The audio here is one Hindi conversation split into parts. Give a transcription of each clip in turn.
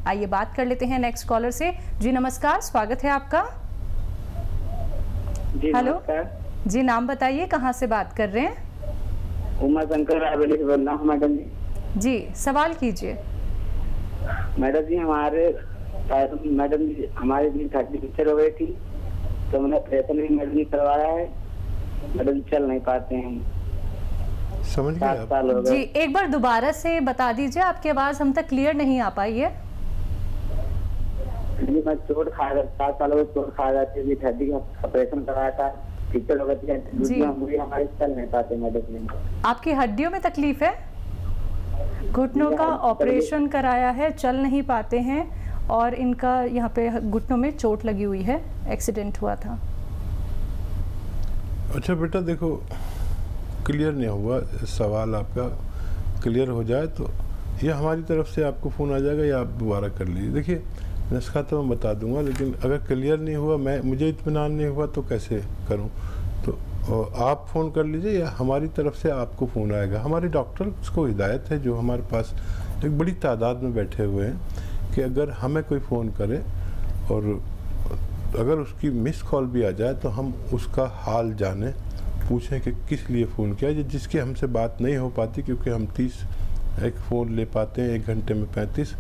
आइए बात कर लेते हैं नेक्स्ट कॉलर से। जी नमस्कार, स्वागत है आपका। जी हेलो नमस्कार। जी, नाम बताइए, कहाँ से बात कर रहे हैं? उमा शंकर रायबरेली से बोल रहा हूँ मैडम जी। जी सवाल कीजिए। मैडम जी मैडम जी हमारे दिन 30 पिक्चर हो गई थी, तो मैंने ऑपरेशन भी मैडम जी करवाया है। मैडम चल नहीं पाते हैं, समझ गए 7 आप? साल हो जी गए। एक बार दोबारा से बता दीजिए, आपकी आवाज़ हम तक क्लियर नहीं आ पाई है। जी मैं चोट खा गया, 7 साल हो गए चोट खा गया थी, हड्डी का ऑपरेशन कराया था, पिक्चर हो गई थी, हमारे चल नहीं पाते मैडम जी। आपकी हड्डियों में तकलीफ है? घुटनों का ऑपरेशन कराया है, चल नहीं पाते हैं, और इनका यहाँ पे घुटनों में चोट लगी हुई है, एक्सीडेंट हुआ था। अच्छा बेटा देखो, क्लियर नहीं हुआ सवाल आपका, क्लियर हो जाए तो ये हमारी तरफ से आपको फ़ोन आ जाएगा या आप दोबारा कर लीजिए। देखिए नुस्खा तो मैं बता दूंगा, लेकिन अगर क्लियर नहीं हुआ, मुझे इत्मीनान नहीं हुआ तो कैसे करूं? तो आप फ़ोन कर लीजिए या हमारी तरफ से आपको फ़ोन आएगा। हमारे डॉक्टर को हिदायत है, जो हमारे पास एक बड़ी तादाद में बैठे हुए हैं, कि अगर हमें कोई फ़ोन करे और अगर उसकी मिस कॉल भी आ जाए तो हम उसका हाल जाने, पूछें कि किस लिए फ़ोन किया, जिसकी हमसे बात नहीं हो पाती, क्योंकि हम 30 एक फ़ोन ले पाते हैं 1 घंटे में 35,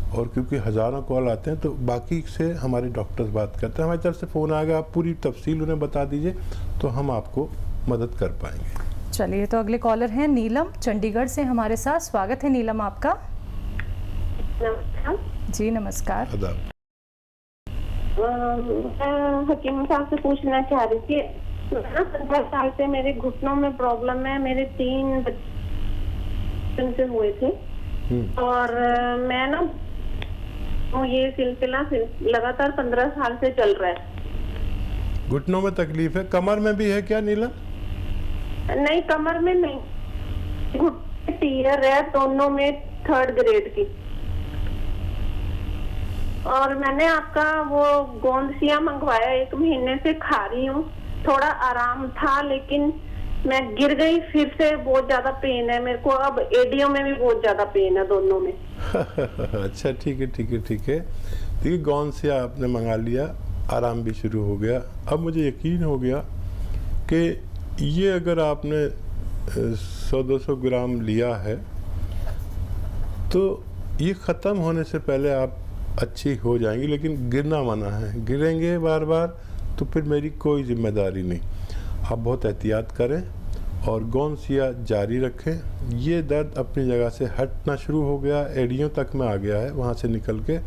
और क्योंकि हज़ारों कॉल आते हैं तो बाकी से हमारे डॉक्टर्स बात करते हैं। हमारी तरफ से फ़ोन आएगा, आप पूरी तफसील उन्हें बता दीजिए तो हम आपको मदद कर पाएंगे। चलिए, तो अगले कॉलर हैं नीलम चंडीगढ़ से हमारे साथ। स्वागत है नीलम आपका। जी नमस्कार। आदाब। हकीम साहब से पूछना चाह रही थी, 15 साल से मेरे घुटनों में प्रॉब्लम है। मेरे 3 बच्चे हुए थे और मैं ना ये सिलसिला लगातार 15 साल से चल रहा है। घुटनों में तकलीफ है? कमर में भी है क्या नीलम? नहीं, कमर में नहीं, घुटने टीयर है दोनों में 3rd ग्रेड की। और मैंने आपका वो गोंदसिया मंगवाया, 1 महीने से खा रही हूँ, थोड़ा आराम था, लेकिन मैं गिर गई, फिर से बहुत ज्यादा पेन है मेरे को। अब एडियो में भी बहुत ज्यादा पेन है, दोनों में। अच्छा ठीक है ठीक है ठीक है। देखिए गोंदसिया आपने मंगा लिया, आराम भी शुरू हो गया। अब मुझे यकीन हो गया कि ये अगर आपने 100-200 ग्राम लिया है तो ये ख़त्म होने से पहले आप अच्छी हो जाएंगी, लेकिन गिरना मना है। गिरेंगे बार बार तो फिर मेरी कोई जिम्मेदारी नहीं। आप बहुत एहतियात करें और गोंदसिया जारी रखें। ये दर्द अपनी जगह से हटना शुरू हो गया, एडियों तक में आ गया है, वहाँ से निकल के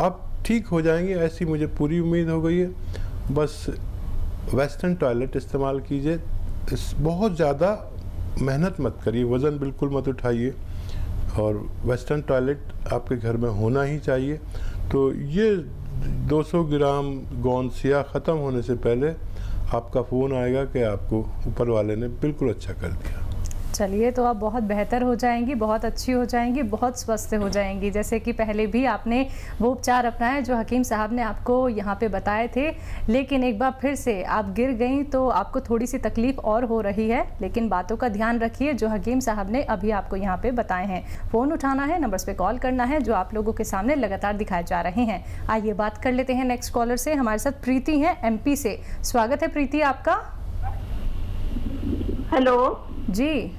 आप ठीक हो जाएंगे, ऐसी मुझे पूरी उम्मीद हो गई है। बस वेस्टर्न टॉयलेट इस्तेमाल कीजिए, बहुत ज़्यादा मेहनत मत करिए, वज़न बिल्कुल मत उठाइए, और वेस्टर्न टॉयलेट आपके घर में होना ही चाहिए। तो ये 200 ग्राम गोंदसिया ख़त्म होने से पहले आपका फ़ोन आएगा कि आपको ऊपर वाले ने बिल्कुल अच्छा कर दिया। चलिए, तो आप बहुत बेहतर हो जाएंगी, बहुत अच्छी हो जाएंगी, बहुत स्वस्थ हो जाएंगी। जैसे कि पहले भी आपने वो उपचार अपनाए जो हकीम साहब ने आपको यहाँ पे बताए थे, लेकिन एक बार फिर से आप गिर गई तो आपको थोड़ी सी तकलीफ और हो रही है, लेकिन बातों का ध्यान रखिए जो हकीम साहब ने अभी आपको यहाँ पे बताए हैं। फ़ोन उठाना है, नंबर्स पे कॉल करना है जो आप लोगों के सामने लगातार दिखाए जा रहे हैं। आइए बात कर लेते हैं नेक्स्ट कॉलर से। हमारे साथ प्रीति हैं MP से। स्वागत है प्रीति आपका। हेलो जी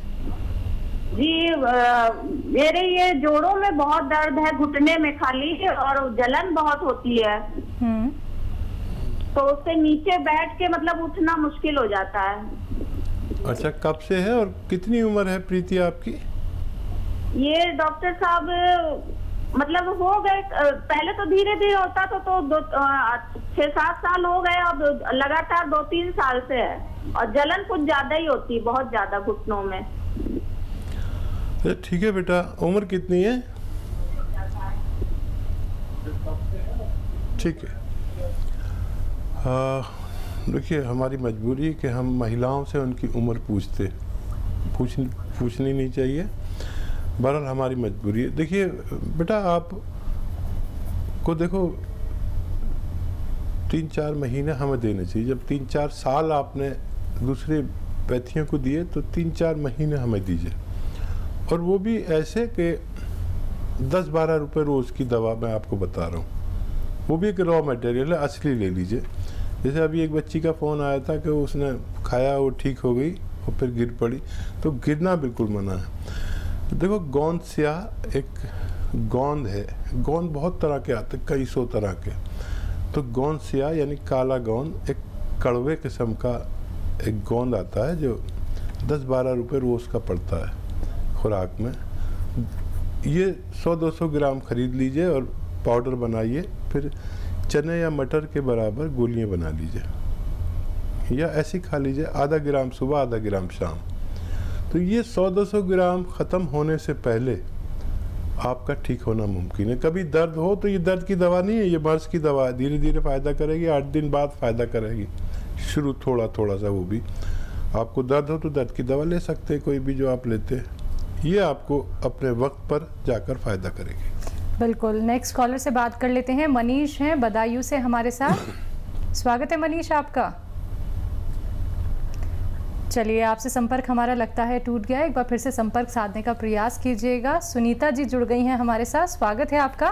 जी, मेरे ये जोड़ों में बहुत दर्द है, घुटने में खाली, और जलन बहुत होती है, तो उससे नीचे बैठ के मतलब उठना मुश्किल हो जाता है। अच्छा, कब से है और कितनी उम्र है प्रीति आपकी? ये डॉक्टर साहब मतलब हो गए, पहले तो धीरे धीरे होता था, तो 6-7 साल हो गए, अब लगातार 2-3 साल से है, और जलन कुछ ज्यादा ही होती है, बहुत ज्यादा घुटनों में। ठीक है बेटा, उम्र कितनी है? ठीक है। देखिए हमारी मजबूरी है कि हम महिलाओं से उनकी उम्र पूछनी नहीं चाहिए, बहरहाल हमारी मजबूरी है। देखिए बेटा, आप को देखो 3-4 महीने हमें देने चाहिए। जब 3-4 साल आपने दूसरे व्यक्तियों को दिए तो 3-4 महीने हमें दीजिए, और वो भी ऐसे कि 10-12 रुपये रोज़ की दवा मैं आपको बता रहा हूँ, वो भी एक रॉ मटेरियल है, असली ले लीजिए। जैसे अभी एक बच्ची का फ़ोन आया था कि उसने खाया, वो ठीक हो गई और फिर गिर पड़ी, तो गिरना बिल्कुल मना है। तो देखो, गोंद स्याह एक गोंद है, गोंद बहुत तरह के आते हैं, कई सौ तरह के। तो गोंद स्याह यानी काला गोंद एक कड़वे किस्म का एक गोंद आता है जो 10-12 रुपये रोज़ का पड़ता है खुराक में। ये 100-200 ग्राम खरीद लीजिए और पाउडर बनाइए, फिर चने या मटर के बराबर गोलियां बना लीजिए या ऐसी खा लीजिए, आधा ग्राम सुबह आधा ग्राम शाम। तो ये 100-200 ग्राम ख़त्म होने से पहले आपका ठीक होना मुमकिन है। कभी दर्द हो तो ये दर्द की दवा नहीं है, ये मर्ज की दवा है, धीरे धीरे फ़ायदा करेगी, 8 दिन बाद फ़ायदा करेगी, शुरू थोड़ा थोड़ा सा। वो भी आपको दर्द हो तो दर्द की दवा ले सकते हैं, कोई भी जो आप लेते हैं, ये आपको अपने वक्त पर जाकर फ़ायदा करेगी। बिल्कुल। नेक्स्ट कॉलर से बात कर लेते हैं। मनीष हैं बदायूं से हमारे साथ। स्वागत है मनीष आपका। चलिए, आपसे संपर्क हमारा लगता है टूट गया, एक बार फिर से संपर्क साधने का प्रयास कीजिएगा। सुनीता जी जुड़ गई हैं हमारे साथ, स्वागत है आपका।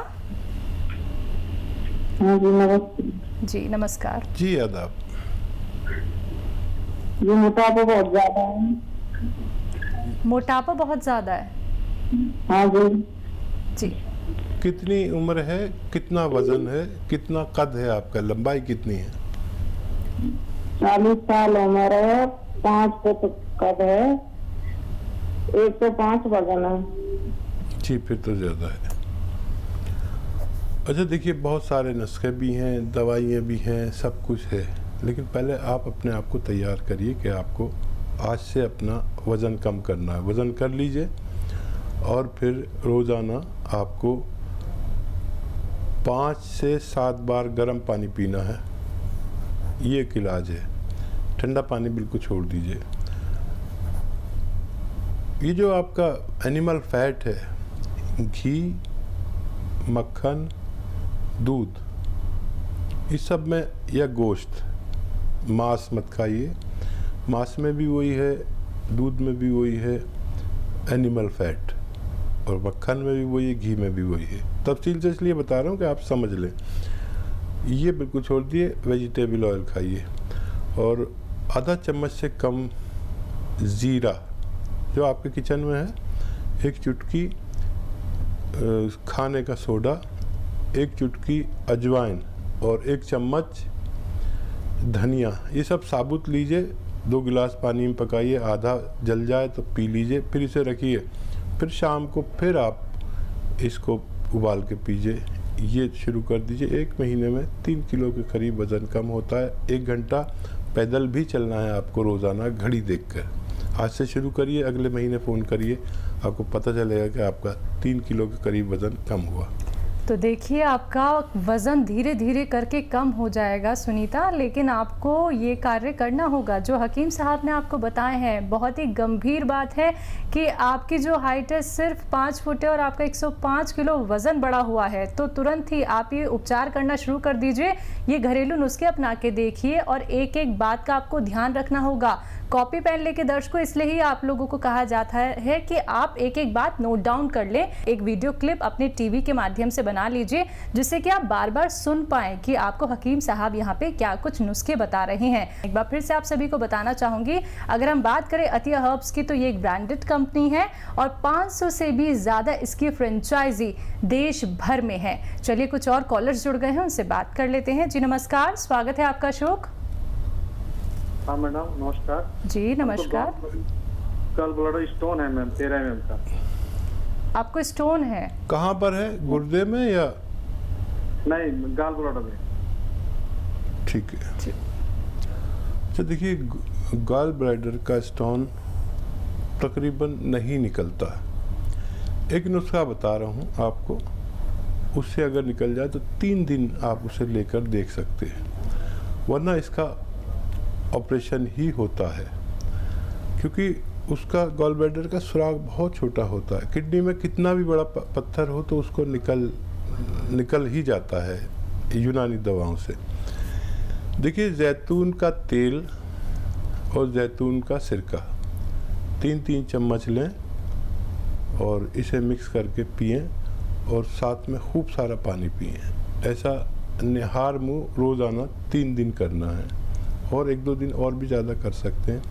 हाँ जी, नमस्ते जी नमस्कार। जी आदाब। ये मोटापा बहुत ज्यादा है। मोटापा बहुत ज़्यादा है? हाँ जी। जी। कितनी उम्र है, कितना वजन है, कितना कद है आपका, लंबाई कितनी है? 40 साल उम्र है, 5 फुट कद है, 105 वजन है। जी, फिर तो ज़्यादा है। अच्छा देखिए, बहुत सारे नुस्खे भी हैं, दवाइयाँ भी हैं, सब कुछ है, लेकिन पहले आप अपने आप को तैयार करिए कि आपको आज से अपना वज़न कम करना है। वज़न कर लीजिए और फिर रोज़ाना आपको 5 से 7 बार गर्म पानी पीना है, ये एक इलाज है। ठंडा पानी बिल्कुल छोड़ दीजिए। ये जो आपका एनिमल फैट है, घी, मक्खन, दूध, इस सब में, या गोश्त, मांस मत खाइए। मांस में भी वही है, दूध में भी वही है एनिमल फैट, और मक्खन में भी वही है, घी में भी वही है। तफसील से इसलिए बता रहा हूँ कि आप समझ लें। ये बिल्कुल छोड़ दिए, वेजिटेबल ऑयल खाइए, और आधा चम्मच से कम ज़ीरा जो आपके किचन में है, एक चुटकी खाने का सोडा, एक चुटकी अजवाइन और 1 चम्मच धनिया, ये सब साबुत लीजिए। 2 गिलास पानी में पकाइए, आधा जल जाए तो पी लीजिए, फिर इसे रखिए, फिर शाम को फिर आप इसको उबाल के पीजिए। ये शुरू कर दीजिए। 1 महीने में 3 किलो के करीब वज़न कम होता है। 1 घंटा पैदल भी चलना है आपको रोज़ाना, घड़ी देखकर। आज से शुरू करिए, अगले महीने फ़ोन करिए, आपको पता चलेगा कि आपका 3 किलो के करीब वज़न कम हुआ। तो देखिए, आपका वज़न धीरे धीरे करके कम हो जाएगा सुनीता, लेकिन आपको ये कार्य करना होगा जो हकीम साहब ने आपको बताए हैं। बहुत ही गंभीर बात है कि आपकी जो हाइट है सिर्फ 5 फुट है और आपका 105 किलो वज़न बढ़ा हुआ है, तो तुरंत ही आप ये उपचार करना शुरू कर दीजिए। ये घरेलू नुस्खे अपना के देखिए और एक एक बात का आपको ध्यान रखना होगा। कॉपी पेन लेके दर्शकों, इसलिए ही आप लोगों को कहा जाता है कि आप एक एक बात नोट डाउन कर लें। एक वीडियो क्लिप अपने टीवी के माध्यम से बना लीजिए, जिससे कि आप बार बार सुन पाएं कि आपको हकीम साहब यहाँ पे क्या कुछ नुस्खे बता रहे हैं। एक बार फिर से आप सभी को बताना चाहूंगी, अगर हम बात करें अतिया हर्ब्स की, तो ये एक ब्रांडेड कंपनी है और 500 से भी ज्यादा इसकी फ्रेंचाइजी देश भर में है। चलिए, कुछ और कॉलर्स जुड़ गए हैं, उनसे बात कर लेते हैं। जी नमस्कार, स्वागत है आपका अशोक। हाँ मैडम, नमस्कार जी नमस्कार। गॉल ब्लैडर स्टोन है मैम, 13 mm का। आपको स्टोन है? कहाँ पर है, गुर्दे में या? नहीं, गॉल ब्लैडर में। ठीक है। अच्छा देखिए, गॉल ब्लैडर का स्टोन तकरीबन नहीं निकलता। एक नुस्खा बता रहा हूँ आपको, उससे अगर निकल जाए तो 3 दिन आप उसे लेकर देख सकते हैं, वरना इसका ऑपरेशन ही होता है, क्योंकि उसका गॉल ब्लैडर का सुराग बहुत छोटा होता है। किडनी में कितना भी बड़ा पत्थर हो तो उसको निकल ही जाता है यूनानी दवाओं से। देखिए, जैतून का तेल और जैतून का सिरका 3-3 चम्मच लें और इसे मिक्स करके पिएं और साथ में खूब सारा पानी पिएं। ऐसा निहार मुँह रोज़ाना 3 दिन करना है, और 1-2 दिन और भी ज़्यादा कर सकते हैं।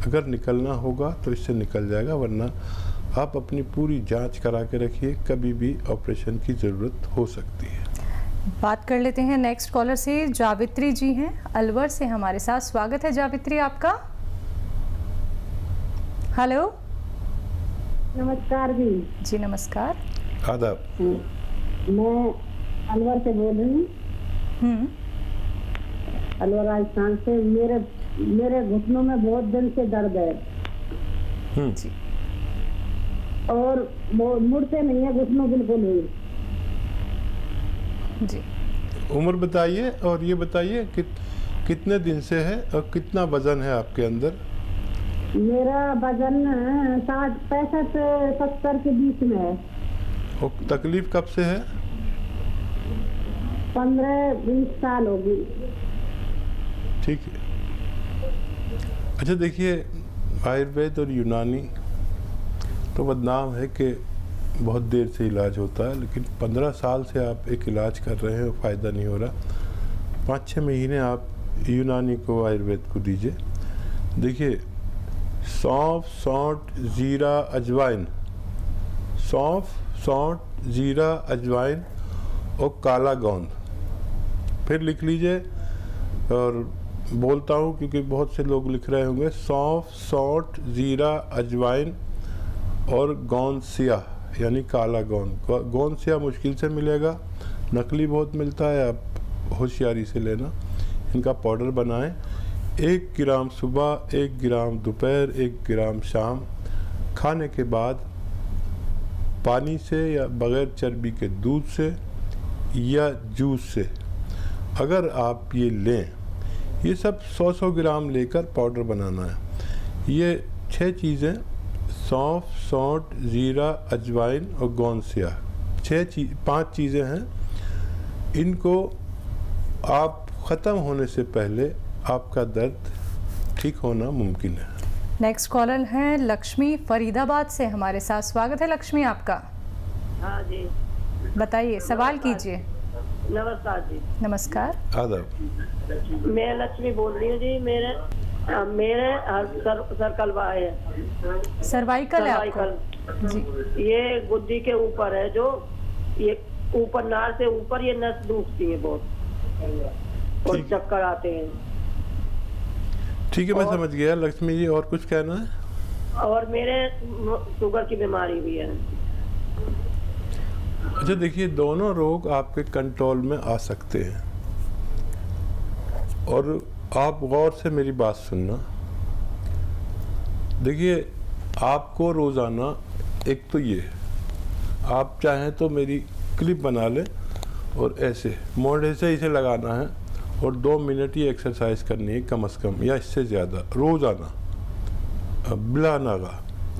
अगर निकलना होगा तो इससे निकल जाएगा, वरना आप अपनी पूरी जांच करा के रखिए, कभी भी ऑपरेशन की ज़रूरत हो सकती है। बात कर लेते हैं नेक्स्ट कॉलर से। जावित्री जी हैं अलवर से हमारे साथ। स्वागत है जावित्री आपका। हेलो, नमस्कार जी। जी नमस्कार। आदाब। मैं अलवर से बोल रही हूँ, अलवर राजस्थान से। मेरे घुटनों में बहुत दिन से दर्द है जी। और वो मुड़ते नहीं है घुटनों बिल्कुल ही जी। उम्र बताइए, और ये बताइए कितने दिन से है और कितना वजन है आपके अंदर? मेरा वजन 65-70 के बीच में है। और तकलीफ कब से है? 15-20 साल होगी। ठीक है। अच्छा देखिए, आयुर्वेद और यूनानी तो बदनाम है कि बहुत देर से इलाज होता है, लेकिन 15 साल से आप एक इलाज कर रहे हैं और फ़ायदा नहीं हो रहा। 5-6 महीने आप यूनानी को, आयुर्वेद को दीजिए। देखिए, सौंफ, सौंठ, ज़ीरा, अजवाइन, सौंफ, सौंठ, ज़ीरा, अजवाइन और काला गोंद। फिर लिख लीजिए, और बोलता हूँ क्योंकि बहुत से लोग लिख रहे होंगे। सौंफ, सौंठ, ज़ीरा, अजवाइन और गोंद सिया, यानी काला गोंद। गोंद सिया मुश्किल से मिलेगा, नकली बहुत मिलता है, आप होशियारी से लेना। इनका पाउडर बनाएं। 1 ग्राम सुबह, 1 ग्राम दोपहर, 1 ग्राम शाम। खाने के बाद पानी से या बग़ैर चर्बी के दूध से या जूस से अगर आप ये लें, ये सब 100-100 ग्राम लेकर पाउडर बनाना है। ये 6 चीज़ें, सौंफ, सौंठ, ज़ीरा, अजवाइन और गोंद सिया, 5 चीज़ें हैं। इनको आप ख़त्म होने से पहले आपका दर्द ठीक होना मुमकिन है। नेक्स्ट कॉलर हैं लक्ष्मी फरीदाबाद से हमारे साथ। स्वागत है लक्ष्मी आपका। हाँ जी, बताइए, सवाल कीजिए। नमस्कार जी। नमस्कार। आदाब। मैं लक्ष्मी बोल रही हूँ जी। मेरे सर्कल है, सर्वाइकल है आपको? सर्वाइकल जी। ये गुद्दी के ऊपर है, जो ये ऊपर नार से ऊपर ये नस दुखती है बहुत और चक्कर आते हैं। ठीक है, मैं समझ गया लक्ष्मी जी। और कुछ कहना है? और मेरे शुगर की बीमारी भी है। अच्छा देखिए, दोनों रोग आपके कंट्रोल में आ सकते हैं, और आप गौर से मेरी बात सुनना। देखिए, आपको रोज़ाना, एक तो ये, आप चाहें तो मेरी क्लिप बना लें और ऐसे मोड़े से इसे लगाना है, और 2 मिनट ही एक्सरसाइज करनी है कम से कम, या इससे ज़्यादा रोज़ाना बिला नागा।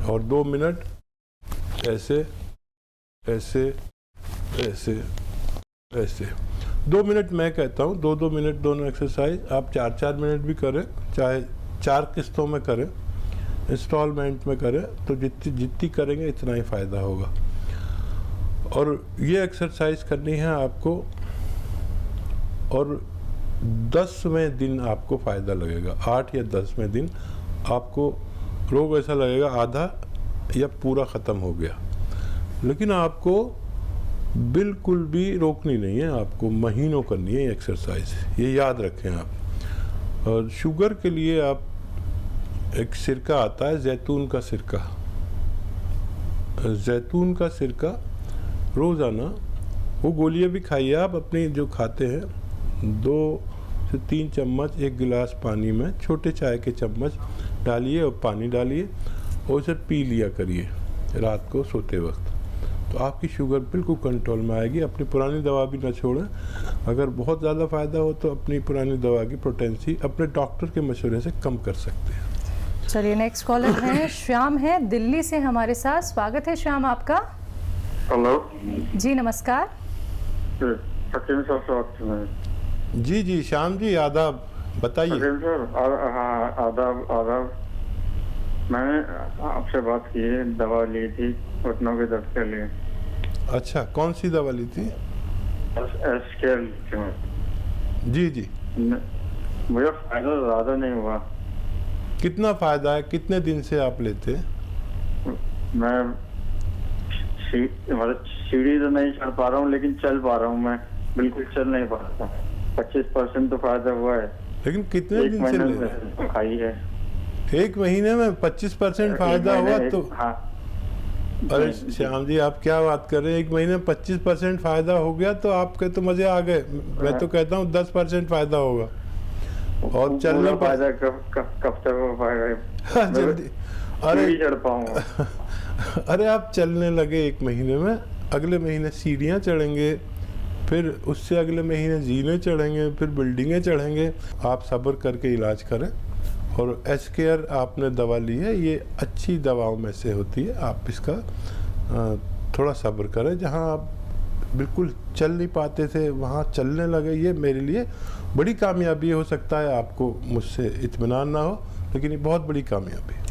और 2 मिनट ऐसे ऐसे ऐसे ऐसे 2 मिनट मैं कहता हूँ, 2-2 मिनट दोनों एक्सरसाइज। आप 4-4 मिनट भी करें, चाहे 4 किस्तों में करें, इंस्टॉलमेंट में करें, तो जितनी करेंगे इतना ही फ़ायदा होगा। और ये एक्सरसाइज करनी है आपको, और 10वें दिन आपको फ़ायदा लगेगा। 8 या 10वें दिन आपको रोग ऐसा लगेगा आधा या पूरा ख़त्म हो गया। लेकिन आपको बिल्कुल भी रोकनी नहीं है, आपको महीनों करनी है एक्सरसाइज, ये याद रखें आप। और शुगर के लिए आप, एक सिरका आता है, जैतून का सिरका। जैतून का सिरका रोज़ाना, वो गोलियां भी खाइए आप अपनी जो खाते हैं, 2 से 3 चम्मच 1 गिलास पानी में, छोटे चाय के चम्मच डालिए और पानी डालिए, और उसे पी लिया करिए रात को सोते वक्त। तो आपकी शुगर बिल्कुल कंट्रोल में आएगी। अपनी पुरानी दवा भी ना छोड़ें। अगर बहुत ज़्यादा फ़ायदा हो तो अपनी पुरानी दवा की पोटेंसी अपने डॉक्टर के मशवरे से कम कर सकते हैं। चलिए, नेक्स्ट कॉलर है श्याम है दिल्ली से हमारे साथ। स्वागत है श्याम आपका। हेलो जी नमस्कार। हकीम साहब से बात कर रहे हैं? जी जी श्याम जी, आदाब, बताइए। हकीम सर, हाँ आदाब आदाब। मैंने आपसे बात की है, दवा ली थी घुटनों के दर्द के लिए। अच्छा, कौन सी दवा ली थी? SKL। जी जी। मुझे फायदा ज़्यादा नहीं हुआ। कितना फायदा है? कितने दिन से आप लेते हैं? मैं मतलब सीढ़ी तो नहीं चढ़ पा रहा हूँ, लेकिन चल पा रहा हूँ। मैं बिल्कुल चल नहीं पा रहा। 25% तो फायदा हुआ है। लेकिन कितने दिन से ले रहे हैं? खाई है। 1 महीने में 25% फायदा हुआ तो? हाँ। अरे श्याम जी, आप क्या बात कर रहे हैं? 1 महीने में 25% फायदा हो गया तो आपके तो मजे आ गए। मैं तो कहता हूँ 10% फायदा होगा। और चलने फायदा कब तक हो पाएगा? जल्दी। अरे चढ़ पाऊंगा। अरे आप चलने लगे 1 महीने में, अगले महीने सीढ़ियाँ चढ़ेंगे, फिर उससे अगले महीने जीने चढ़ेंगे, फिर बिल्डिंगें चढ़ेंगे। आप सब्र करके इलाज करें। और SKL आपने दवा ली है, ये अच्छी दवाओं में से होती है। आप इसका थोड़ा सब्र करें। जहाँ आप बिल्कुल चल नहीं पाते थे वहाँ चलने लगे, ये मेरे लिए बड़ी कामयाबी हो सकता है। आपको मुझसे इत्मीनान ना हो, लेकिन ये बहुत बड़ी कामयाबी है।